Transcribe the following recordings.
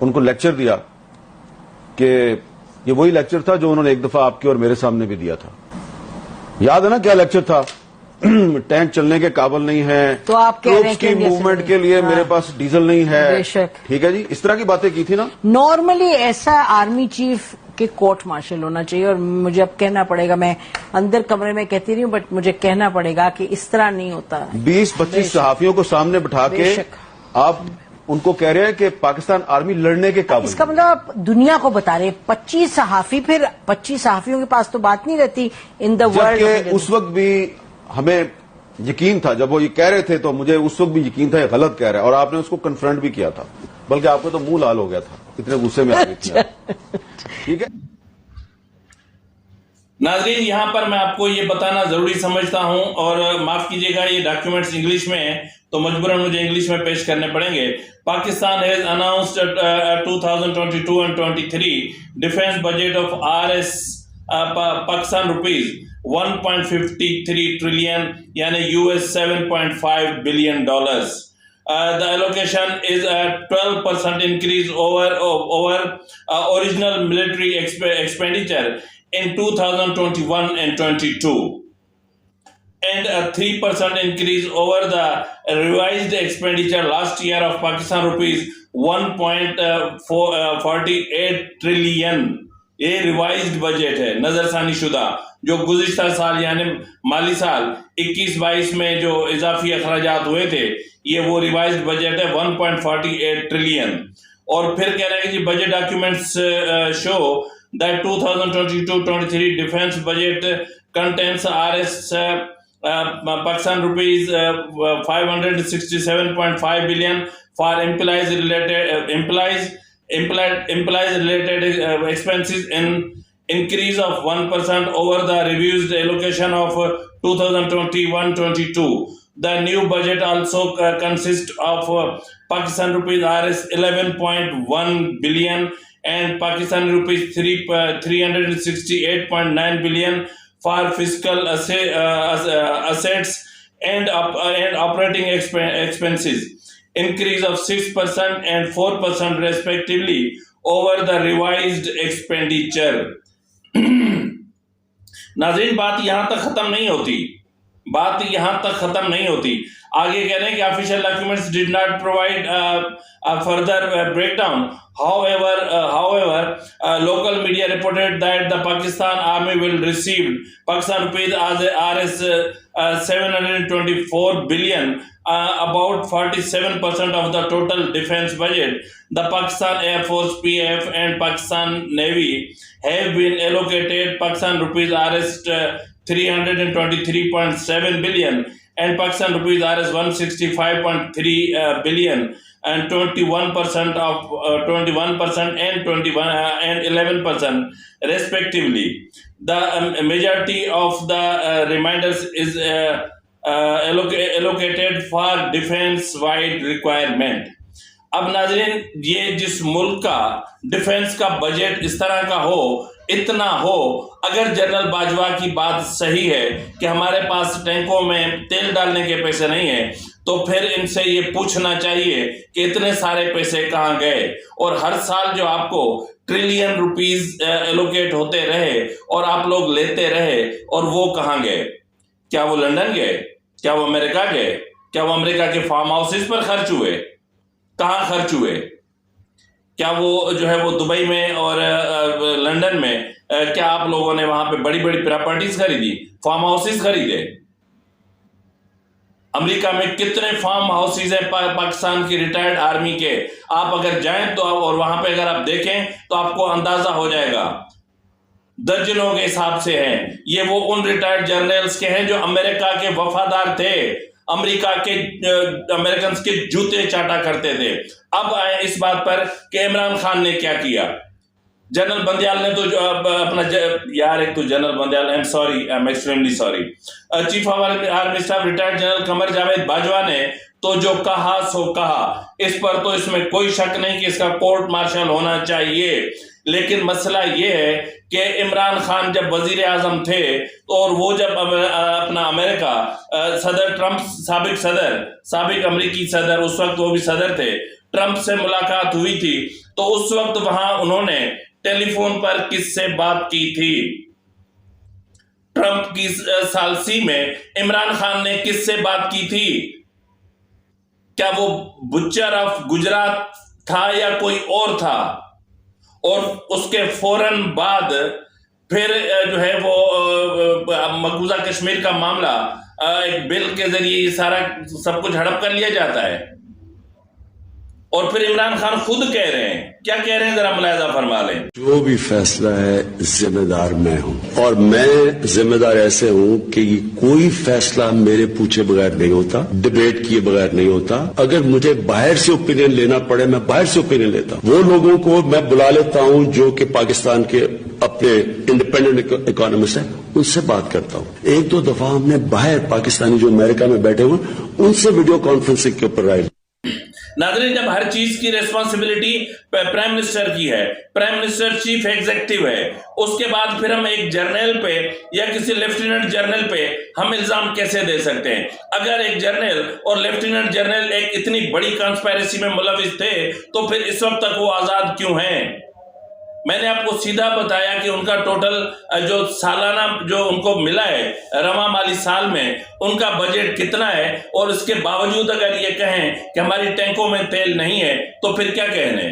ان کو لیکچر دیا کہ یہ وہی لیکچر تھا جو انہوں نے ایک دفعہ آپ کے اور میرے سامنے بھی دیا تھا. یاد ہے نا کیا لیکچر تھا؟ ٹینک چلنے کے قابل نہیں ہے, تو آپ کہہ رہے ہیں کی موومنٹ کے لیے میرے پاس ڈیزل نہیں ہے. بے شک. ٹھیک ہے جی, اس طرح کی باتیں کی تھی نا. نارملی ایسا آرمی چیف کے کورٹ مارشل ہونا چاہیے, اور مجھے اب کہنا پڑے گا, میں اندر کمرے میں کہتی رہی ہوں بٹ مجھے کہنا پڑے گا کہ اس طرح نہیں ہوتا. 20-25 صحافیوں کو سامنے بٹھا کے آپ ان کو کہہ رہے ہیں کہ پاکستان آرمی لڑنے کے قابل. اس کا مطلب آپ دنیا کو بتا رہے 25 صحافی, پھر 25 صحافیوں کے پاس تو بات نہیں رہتی ان دا ورلڈ. جبکہ اس وقت بھی ہمیں یقین تھا, جب وہ یہ کہہ رہے تھے تو مجھے اس وقت بھی یقین تھا یہ غلط کہہ رہا ہے, اور آپ نے اس کو کنفرنٹ بھی کیا تھا, بلکہ آپ کو تو منہ لال ہو گیا تھا, اتنے غصے میں آ گئی تھی. ٹھیک ہے ناظرین, یہاں پر میں آپ کو یہ بتانا ضروری سمجھتا ہوں, اور معاف کیجیے گا یہ ڈاکیومنٹس انگلش میں ہیں تو مجبوراً مجھے انگلش میں پیش کرنے پڑیں گے. Pakistan has announced 2022 and 23 defence budget of RS Pakistan rupees 1.53 trillion یعنی $7.5 billion. The allocation is a 12% increase over original military expenditure in 2021 and 22, and a 3% increase over the revised expenditure last year of Pakistan rupees 1.48 trillion. یہ revised budget ہے, نظر ثانی شدہ, جو گزشتہ سال یعنی مالی سال 21-22 میں جو اضافی اخراجات ہوئے تھے, یہ وہ ریوائزڈ بجٹ ہے 1.48 ٹریلین. اور پھر کہہ رہے ہیں کہ جی budget documents show that 2022-23 defense budget contains RS Pakistan rupees 567.5 billion for employees related expenses, in increase of 1% over the revised allocation of 2021-22. The new budget also consists of Pakistan rupees RS 11.1 billion and Pakistan rupees 368.9 billion for fiscal assets and operating expenses, increase of 6% and 4% respectively over the revised expenditure. ناظرین, بات یہاں تک ختم نہیں ہوتی. آگے کہہ رہے ہیں کہ official documents did not provide a further breakdown. However, local media reported that the Pakistan Army will receive Pakistan rupees Rs 724 billion, about 47% of the total defense budget. The Pakistan Air Force (PAF) and Pakistan Navy have been allocated Pakistan rupees Rs 323.7 billion and Pakistan rupees Rs 165.3 billion, and 21% and 11% respectively. The majority of the remainders is allocated for defense-wide requirement. اب ناظرین, یہ جس ملک کا defence کا budget اس طرح کا ہو, اتنا ہو, اگر جنرل باجوہ کی بات صحیح ہے کہ ہمارے پاس ٹینکوں میں تیل ڈالنے کے پیسے نہیں ہیں, تو پھر ان سے یہ پوچھنا چاہیے کہ اتنے سارے پیسے کہاں گئے, اور ہر سال جو آپ کو ٹریلین روپیز ایلوکیٹ ہوتے رہے اور آپ لوگ لیتے رہے, اور وہ کہاں گئے؟ کیا وہ لندن گئے؟ کیا وہ امریکہ گئے؟ کیا وہ امریکہ کے فارم ہاؤسز پر خرچ ہوئے؟ کہاں خرچ ہوئے؟ کیا وہ جو ہے وہ دبئی میں اور لندن میں کیا آپ لوگوں نے وہاں پہ بڑی بڑی پراپرٹیز خریدی, فارم ہاؤسز خریدے؟ امریکہ میں کتنے فارم ہاؤسز ہیں پاکستان کی ریٹائرڈ آرمی کے؟ آپ اگر جائیں تو اور وہاں پہ اگر آپ دیکھیں تو آپ کو اندازہ ہو جائے گا, درجنوں کے حساب سے ہیں. یہ وہ ان ریٹائرڈ جرنلز کے ہیں جو امریکہ کے وفادار تھے, امریکنز کے جوتے چاٹا کرتے تھے. اب آئے اس بات پر کہ عمران خان نے کیا کیا. جنرل بندیال نے تو جو اپنا ایک تو general Bandial, I'm extremely sorry, chief of army staff retired general Qamar Javed Bajwa نے تو جو کہا سو کہا, اس پر تو اس میں کوئی شک نہیں کہ اس کا کورٹ مارشل ہونا چاہیے. لیکن مسئلہ یہ ہے کہ عمران خان جب وزیر اعظم تھے اور وہ جب اپنا امریکہ صدر ٹرمپ, سابق امریکی صدر, اس وقت وہ بھی صدر تھے, ٹرمپ سے ملاقات ہوئی تھی, تو اس وقت وہاں انہوں نے ٹیلی فون پر کس سے بات کی تھی؟ ٹرمپ کی ثالثی میں عمران خان نے کس سے بات کی تھی؟ کیا وہ بچر آف گجرات تھا یا کوئی اور تھا؟ اور اس کے فوراً بعد پھر جو ہے وہ مقبوضہ کشمیر کا معاملہ ایک بل کے ذریعے یہ سارا سب کچھ ہڑپ کر لیا جاتا ہے، اور پھر عمران خان خود کہہ رہے ہیں، کیا کہہ رہے ہیں ذرا ملاحظہ فرما لیں۔ جو بھی فیصلہ ہے ذمہ دار میں ہوں، اور میں ذمہ دار ایسے ہوں کہ یہ کوئی فیصلہ میرے پوچھے بغیر نہیں ہوتا، ڈبیٹ کیے بغیر نہیں ہوتا۔ اگر مجھے باہر سے اوپینین لینا پڑے میں باہر سے اوپینین لیتا ہوں، وہ لوگوں کو میں بلا لیتا ہوں جو کہ پاکستان کے اپنے انڈیپینڈنٹ اکانومسٹ ہیں، ان سے بات کرتا ہوں۔ ایک دو دفعہ ہم نے باہر پاکستانی جو امریکہ میں بیٹھے ہوئے ان سے ویڈیو کانفرنسنگ کے اوپر رائے۔ ناظرین، جب ہر چیز کی ریسپانسبلٹی پرائم منسٹر کی ہے، پرائم منسٹر چیف ایگزیکٹو ہے، اس کے بعد پھر ہم ایک جرنیل پہ یا کسی لیفٹیننٹ جرنیل پہ ہم الزام کیسے دے سکتے ہیں؟ اگر ایک جرنیل اور لیفٹیننٹ جرنیل ایک اتنی بڑی کانسپائریسی میں ملوث تھے تو پھر اس وقت تک وہ آزاد کیوں ہیں؟ میں نے آپ کو سیدھا بتایا کہ ان کا ٹوٹل جو سالانہ جو ان کو ملا ہے رواں مالی سال میں ان کا بجٹ کتنا ہے، اور اس کے باوجود اگر یہ کہیں کہ ہماری ٹینکوں میں تیل نہیں ہے تو پھر کیا کہنے؟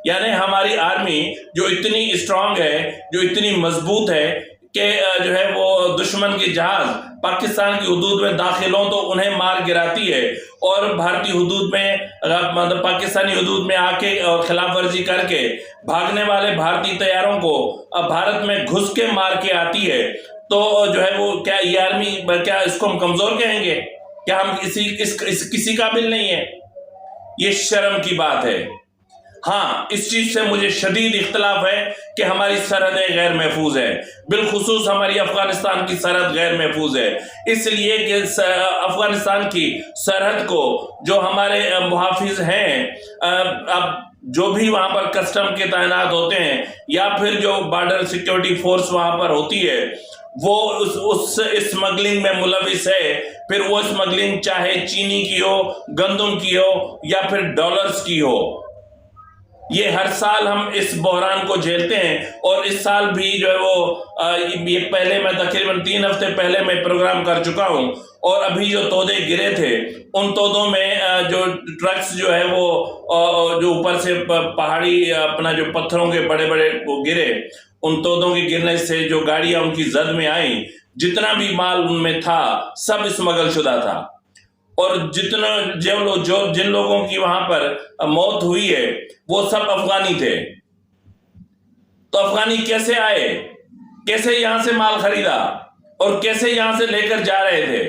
یعنی ہماری آرمی جو اتنی اسٹرانگ ہے، جو اتنی مضبوط ہے کہ جو ہے وہ دشمن کی جہاز پاکستان کی حدود میں داخل ہوں تو انہیں مار گراتی ہے، اور بھارتی حدود میں مطلب پاکستانی حدود میں آ کے اور خلاف ورزی کر کے بھاگنے والے بھارتی طیاروں کو بھارت میں گھس کے مار کے آتی ہے، تو جو ہے وہ کیا یہ آرمی کیا اس کو ہم کمزور کہیں گے؟ کیا ہم کسی قابل نہیں ہے؟ یہ شرم کی بات ہے۔ ہاں، اس چیز سے مجھے شدید اختلاف ہے کہ ہماری سرحدیں غیر محفوظ ہیں، بالخصوص ہماری افغانستان کی سرحد غیر محفوظ ہے، اس لیے کہ افغانستان کی سرحد کو جو ہمارے محافظ ہیں، اب جو بھی وہاں پر کسٹم کے تعینات ہوتے ہیں یا پھر جو بارڈر سیکیورٹی فورس وہاں پر ہوتی ہے، وہ اس اسمگلنگ میں ملوث ہے۔ پھر وہ اسمگلنگ چاہے چینی کی ہو، گندم کی ہو یا پھر ڈالرز کی ہو، یہ ہر سال ہم اس بحران کو جھیلتے ہیں، اور اس سال بھی جو ہے وہ یہ پہلے میں تقریباً 3 ہفتے پہلے میں پروگرام کر چکا ہوں، اور ابھی جو تودے گرے تھے ان تودوں میں جو ٹرکس جو ہے وہ جو اوپر سے پہاڑی اپنا جو پتھروں کے بڑے بڑے وہ گرے، ان تودوں کے گرنے سے جو گاڑیاں ان کی زد میں آئیں، جتنا بھی مال ان میں تھا سب اسمگل شدہ تھا، اور جن لوگوں کی وہاں پر موت ہوئی ہے وہ سب افغانی تھے۔ تو افغانی کیسے آئے، کیسے یہاں سے مال خریدا اور کیسے یہاں سے لے کر جا رہے تھے؟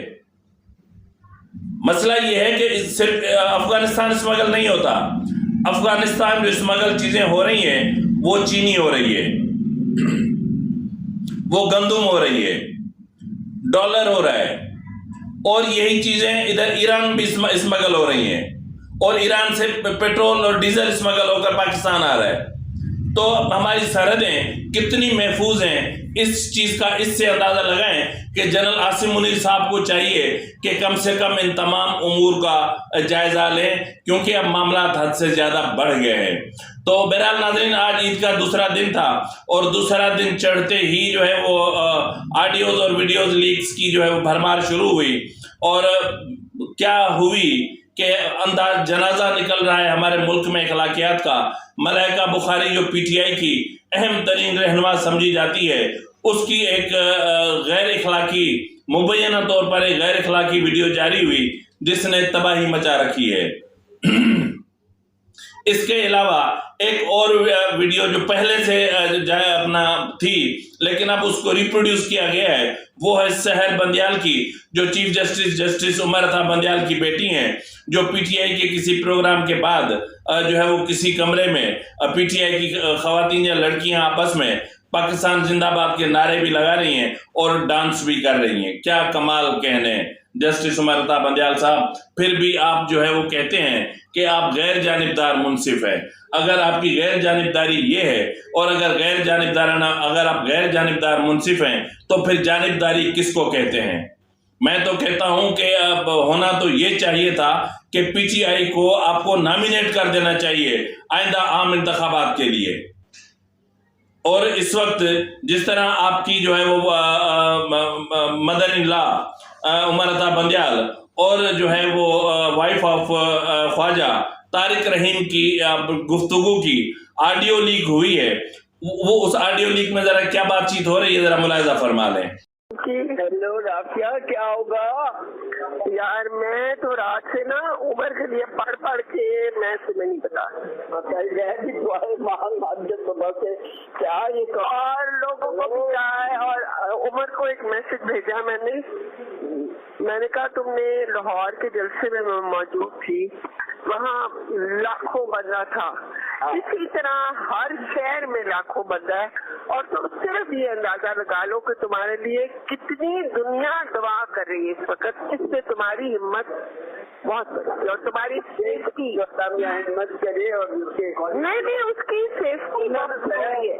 مسئلہ یہ ہے کہ صرف افغانستان اسمگل نہیں ہوتا، افغانستان جو اسمگل چیزیں ہو رہی ہیں وہ چینی ہو رہی ہے، وہ گندم ہو رہی ہے، ڈالر ہو رہا ہے، اور یہی چیزیں ادھر ایران بھی اسمگل ہو رہی ہیں، اور ایران سے پیٹرول اور ڈیزل اسمگل ہو کر پاکستان آ رہا ہے۔ تو ہماری سرحدیں کتنی محفوظ ہیں، اس چیز کا اس سے اندازہ لگائیں کہ جنرل عاصم منیر صاحب کو چاہیے کہ کم سے کم ان تمام امور کا جائزہ لیں، کیونکہ اب معاملات حد سے زیادہ بڑھ گئے ہیں۔ تو بہرحال ناظرین، آج عید کا دوسرا دن تھا، اور دوسرا دن چڑھتے ہی جو ہے وہ آڈیوز اور ویڈیوز لیکس کی جو ہے وہ بھرمار شروع ہوئی، اور کیا ہوئی کہ انداز جنازہ نکل رہا ہے ہمارے ملک میں اخلاقیات کا۔ ملائکہ بخاری جو پی ٹی آئی کی اہم ترین رہنما سمجھی جاتی ہے، اس کی ایک غیر اخلاقی، مبینہ طور پر ایک غیر اخلاقی ویڈیو جاری ہوئی جس نے تباہی مچا رکھی ہے۔ اس کے علاوہ ایک اور ویڈیو جو پہلے سے اپنا تھی لیکن اب اس کو ریپروڈیوس کیا گیا ہے، وہ ہے سحر بندیال کی، جو چیف جسٹس عمر عطا بندیال کی بیٹی ہیں، جو پی ٹی آئی کے کسی پروگرام کے بعد جو ہے وہ کسی کمرے میں پی ٹی آئی کی خواتین یا لڑکیاں آپس میں پاکستان زندہ باد کے نعرے بھی لگا رہی ہیں اور ڈانس بھی کر رہی ہیں۔ کیا کمال کہنے جسٹس عمر عطا بندیال صاحب، پھر بھی آپ جو ہے وہ کہتے ہیں کہ آپ غیر جانبدار منصف ہیں۔ اگر آپ کی غیر جانبداری یہ ہے، اور اگر آپ غیر جانبدار منصف ہیں تو پھر جانبداری کس کو کہتے ہیں؟ میں تو کہتا ہوں کہ اب ہونا تو یہ چاہیے تھا کہ پی ٹی آئی کو آپ کو نامینیٹ کر دینا چاہیے آئندہ عام انتخابات کے لیے. اور اس وقت جس طرح آپ کی جو ہے وہ مدر ان لا عمر عطا بندیال اور جو ہے وہ وائف آف خواجہ طارق رحیم کی گفتگو کی آڈیو لیک ہوئی ہے, وہ اس آڈیو لیک میں ذرا کیا بات چیت ہو رہی ہے ذرا ملاحظہ فرما لیں. ہیلو رافیہ, کیا ہوگا یار, میں تو رات سے نا عمر کے لیے پڑھ پڑھ کے میں تمہیں نہیں پتا کیا یہ اور لوگوں کو بھی کیا ہے. اور عمر کو ایک میسج بھیجا میں نے کہا تم نے لاہور کے جلسے میں موجود تھی, وہاں لاکھوں بندہ تھا, اسی طرح ہر شہر میں لاکھوں بندہ ہے, اور تم صرف یہ اندازہ لگا لو کہ تمہارے لیے کتنی دنیا دعا کر رہی ہے اس وقت. اس سے تمہاری ہمت بہت بڑی اور تمہاری سیفٹی ہمت کرے, اور نہیں اس کی سیفٹی بہت ضروری ہے,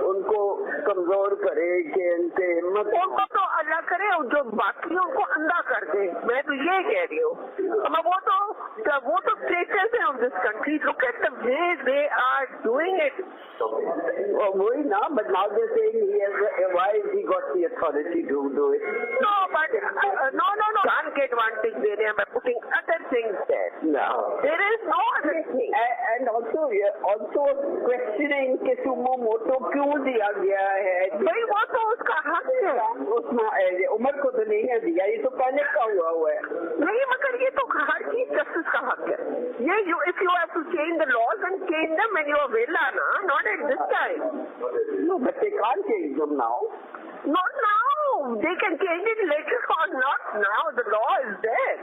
ان کو کمزور کرے کہ ان سے ہمت, ان کو تو اللہ کرے اور جو باقیوں کو اندھا کر دے. میں تو یہ کہہ رہی ہوں, وہ تو traitors ہیں of this country. Look at the way they are doing it. وہی نا, but now they say why he got the authority to do it. No, but no. Can't get advantage دے رہے ہیں by putting other things there. No. There is no other thing. And also questioning کہ sumo moto کیوں دیا گیا ہے. بھائی وہ تو اس کا حق ہے, اس میں عمر کو تو نہیں ہے دیا, یہ تو پہلے کا ہوا ہے. نہیں مگر یہ تو ہر چیز جسٹس کا حق ہے. یہ if you have to change the laws and change them when you are villa, not at this time. No, but they can't change them now. Not now. They can change it later on, not now. The law is there.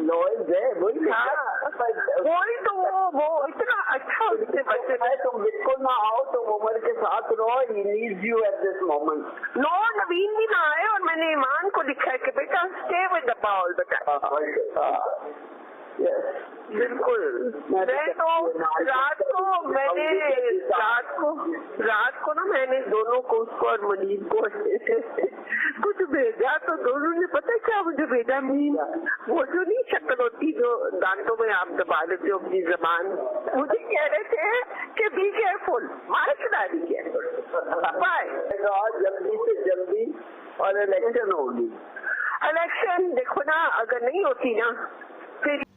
Law is there. وہی تو وہ اتنا اچھا ہے, تم بالکل نہ آؤ, تم عمر کے ساتھ رہو. He needs you at this moment. No, Naveen بھی نہ آئے, اور میں نے ایمان کو لکھا ہے کہ بیٹا stay with the ball بیٹا. بالکل. میں تو رات کو نا میں نے دونوں کو, اس کو اور منیب کو کچھ بھیجا, تو دونوں نے پتہ کیا مجھے بھیجا, وہ جو نہیں شکل ہوتی جو دانتوں میں آپ دبا لیتے ہو اپنی زبان, مجھے کہہ رہے تھے کہ بی کیئرفل, مارے خدا بی کیئرفل. جلدی سے جلدی اور الیکشن ہوگی. الیکشن دیکھو نا, اگر نہیں ہوتی نا پھر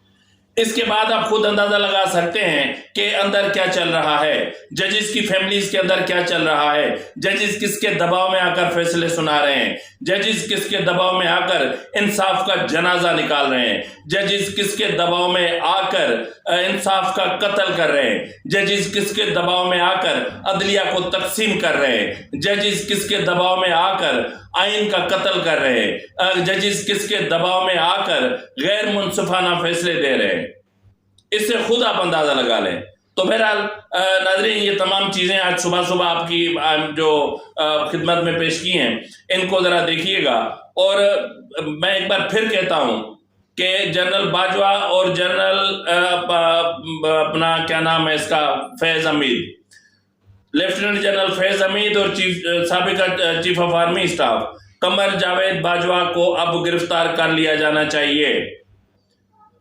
اس کے بعد آپ خود اندازہ لگا سکتے ہیں کہ اندر کیا چل رہا ہے, ججز کی فیملیز کے اندر کیا چل رہا ہے, ججز کس کے دباؤ میں آ کر فیصلے سنا رہے ہیں, ججز کس کے دباؤ میں آ کر انصاف کا جنازہ نکال رہے ہیں, ججز کس کے دباؤ میں آ کر انصاف کا قتل کر رہے ہیں, ججز کس کے دباؤ میں آ کر عدلیہ کو تقسیم کر رہے ہیں, ججز کس کے دباؤ میں آ کر آئین کا قتل کر رہے ہیں, ججز کس کے دباؤ میں آ کر غیر منصفانہ فیصلے دے رہے ہیں. اس سے خود آپ اندازہ لگا لیں. تو بہرحال ناظرین, یہ تمام چیزیں آج صبح آپ کی جو خدمت میں پیش کی ہیں, ان کو ذرا دیکھیے گا. اور میں ایک بار پھر کہتا ہوں کہ جنرل باجوہ اور جنرل اپنا کیا نام ہے اس کا, فیض حمید, لیفٹیننٹ جنرل فیض حمید اور سابقہ chief of army staff Qamar Javed Bajwa کو اب گرفتار کر لیا جانا چاہیے.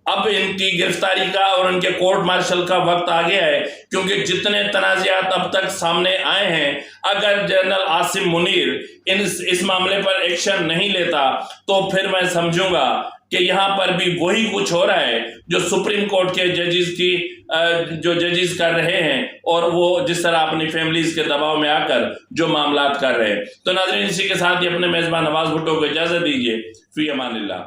اب ان کی گرفتاری کا اور ان کے کورٹ مارشل کا وقت آ گیا ہے, کیونکہ جتنے تنازعات اب تک سامنے آئے ہیں, اگر جنرل عاصم منیر اس معاملے پر ایکشن نہیں لیتا تو پھر میں سمجھوں گا کہ یہاں پر بھی وہی کچھ ہو رہا ہے جو سپریم کورٹ کے ججز کی جو ججز کر رہے ہیں, اور وہ جس طرح اپنی فیملیز کے دباؤ میں آ کر جو معاملات کر رہے ہیں. تو ناظرین, اسی کے ساتھ ہی اپنے میزبان نواز بھٹو کو اجازت دیجیے. فی امان اللہ.